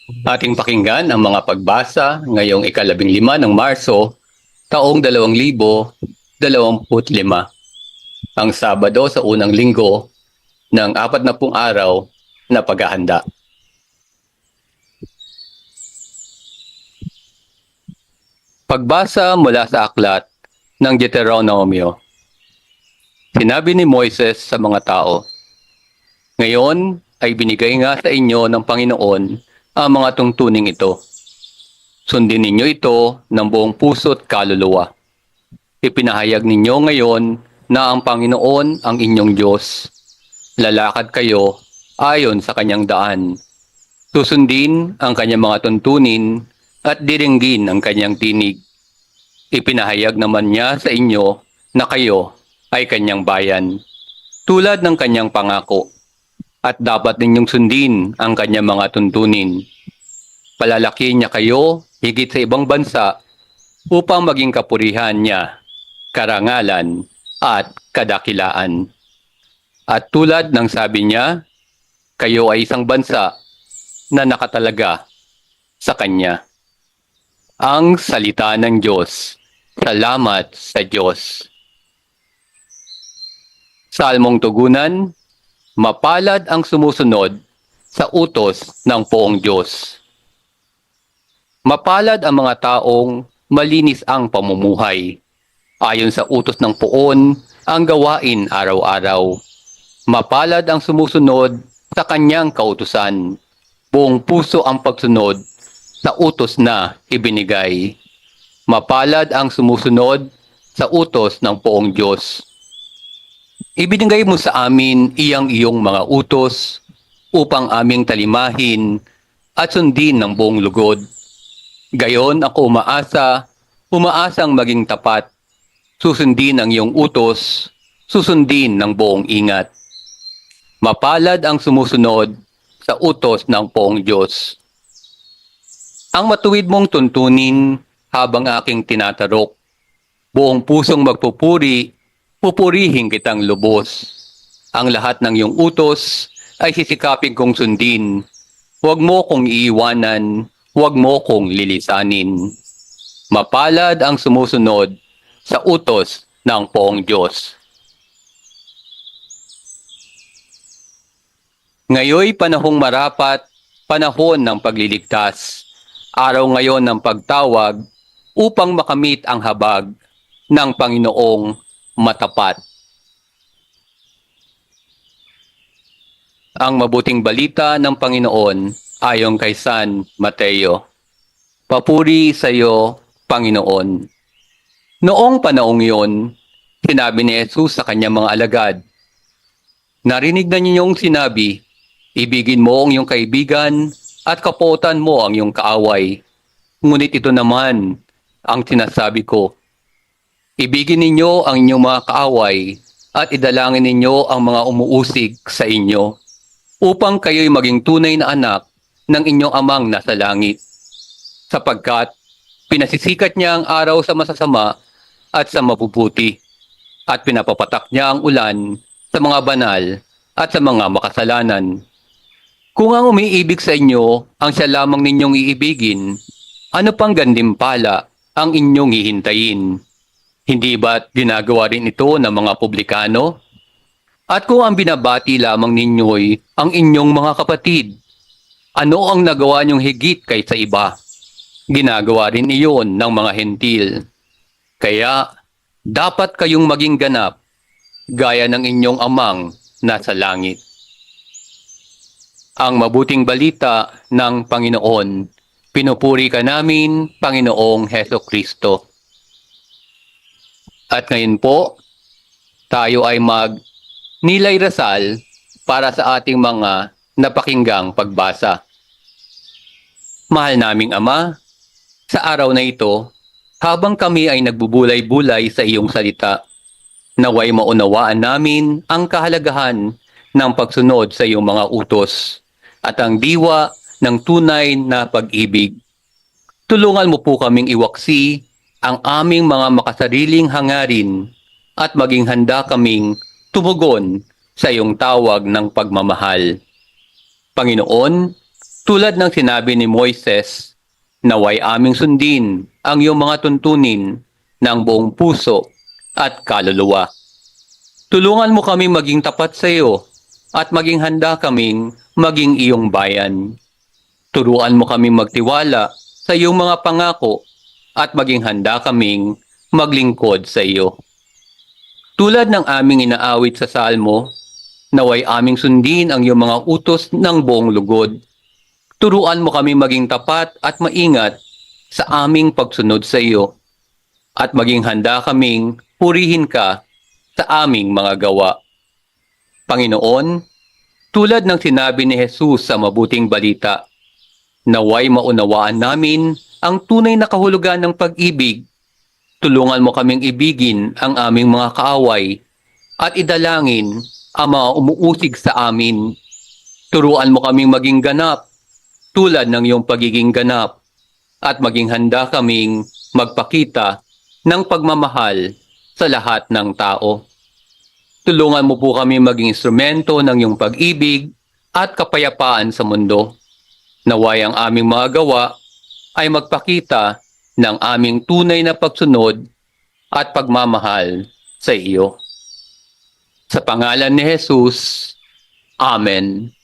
Ating pakinggan ang mga pagbasa ngayong ika-15 ng Marso, taong 2025, ang Sabado sa unang linggo ng 40 araw na paghahanda. Pagbasa mula sa aklat ng Deuteronomio. Sinabi ni Moises sa mga tao, "Ngayon ay binigay nga sa inyo ng Panginoon ang mga tungtuning ito. Sundin ninyo ito ng buong puso't kaluluwa. Ipinahayag ninyo ngayon na ang Panginoon ang inyong Diyos. Lalakad kayo ayon sa kanyang daan. Susundin ang kanyang mga tuntunin at diringgin ang kanyang tinig. Ipinahayag naman niya sa inyo na kayo ay kanyang bayan, tulad ng kanyang pangako, at dapat ninyong sundin ang kanyang mga tuntunin. Palalaki niya kayo higit sa ibang bansa upang maging kapurihan niya, karangalan at kadakilaan. At tulad ng sabi niya, kayo ay isang bansa na nakatalaga sa Kanya." Ang salita ng Diyos. Salamat sa Diyos. Salmong tugunan, mapalad ang sumusunod sa utos ng poong Diyos. Mapalad ang mga taong malinis ang pamumuhay. Ayon sa utos ng poon, ang gawain araw-araw. Mapalad ang sumusunod sa kanyang kautusan. Buong puso ang pagsunod sa utos na ibinigay. Mapalad ang sumusunod sa utos ng poong Diyos. Ibinigay mo sa amin iyong mga utos upang aming talimahin at sundin ng buong lugod. Gayon ako umaasang maging tapat. Susundin ang iyong utos, susundin ng buong ingat. Mapalad ang sumusunod sa utos ng poong Diyos. Ang matuwid mong tuntunin habang aking tinatarok. Buong pusong magpupuri, pupurihin kitang lubos. Ang lahat ng iyong utos ay sisikapin kong sundin. Huwag mo kong iiwanan, huwag mo kong lilisanin. Mapalad ang sumusunod sa utos ng poong Diyos. Ngayoy panahong marapat, panahon ng pagliligtas. Araw ngayon ng pagtawag upang makamit ang habag ng Panginoong matapat. Ang mabuting balita ng Panginoon ayon kay San Mateo. Papuri sa iyo, Panginoon. Noong panahong iyon, sinabi ni Jesus sa kanyang mga alagad, "Narinig na ninyong sinabi, ibigin mo ang iyong kaibigan at kapuotan mo ang iyong kaaway. Ngunit ito naman ang sinasabi ko, ibigin ninyo ang inyong mga kaaway at idalangin ninyo ang mga umuusig sa inyo, upang kayo'y maging tunay na anak ng inyong amang nasa langit. Sapagkat pinasisikat niya ang araw sa masasama at sa mabubuti, at pinapapatak niya ang ulan sa mga banal at sa mga makasalanan. Kung ang umiibig sa inyo ang siya lamang ninyong iibigin, ano pang gantimpala ang inyong hihintayin? Hindi ba't ginagawa rin ito ng mga publikano? At kung ang binabati lamang ninyo'y ang inyong mga kapatid, ano ang nagawa niyong higit kaysa iba? Ginagawa rin iyon ng mga hentil. Kaya dapat kayong maging ganap, gaya ng inyong amang nasa langit." Ang mabuting balita ng Panginoon. Pinupuri ka namin, Panginoong Hesukristo. At ngayon po, tayo ay nilay rasal para sa ating mga napakinggang pagbasa. Mahal naming Ama, sa araw na ito, habang kami ay nagbubulay-bulay sa iyong salita, naway maunawaan namin ang kahalagahan ng pagsunod sa iyong mga utos at ang diwa ng tunay na pag-ibig. Tulungan mo po kaming iwaksi ang aming mga makasariling hangarin at maging handa kaming tumugon sa iyong tawag ng pagmamahal. Panginoon, Tulad ng sinabi ni Moises, naway aming sundin ang iyong mga tuntunin ng buong puso at kaluluwa. Tulungan mo kami maging tapat sa iyo at maging handa kaming maging iyong bayan. Turuan mo kaming magtiwala sa iyong mga pangako at maging handa kaming maglingkod sa iyo. Tulad ng aming inaawit sa salmo, naway aming sundin ang iyong mga utos ng buong lugod. Turuan mo kami maging tapat at maingat sa aming pagsunod sa iyo at maging handa kaming purihin ka sa aming mga gawa. Panginoon, tulad ng sinabi ni Jesus sa mabuting balita, naway maunawaan namin ang tunay na kahulugan ng pag-ibig. Tulungan mo kaming ibigin ang aming mga kaaway at idalangin ang mga umuusig sa amin. Turuan mo kaming maging ganap tulad ng iyong pagiging ganap at maging handa kaming magpakita ng pagmamahal sa lahat ng tao. Tulungan mo po kami maging instrumento ng iyong pag-ibig at kapayapaan sa mundo. Naway ang aming mga gawa ay magpakita ng aming tunay na pagsunod at pagmamahal sa iyo. Sa pangalan ni Jesus, Amen.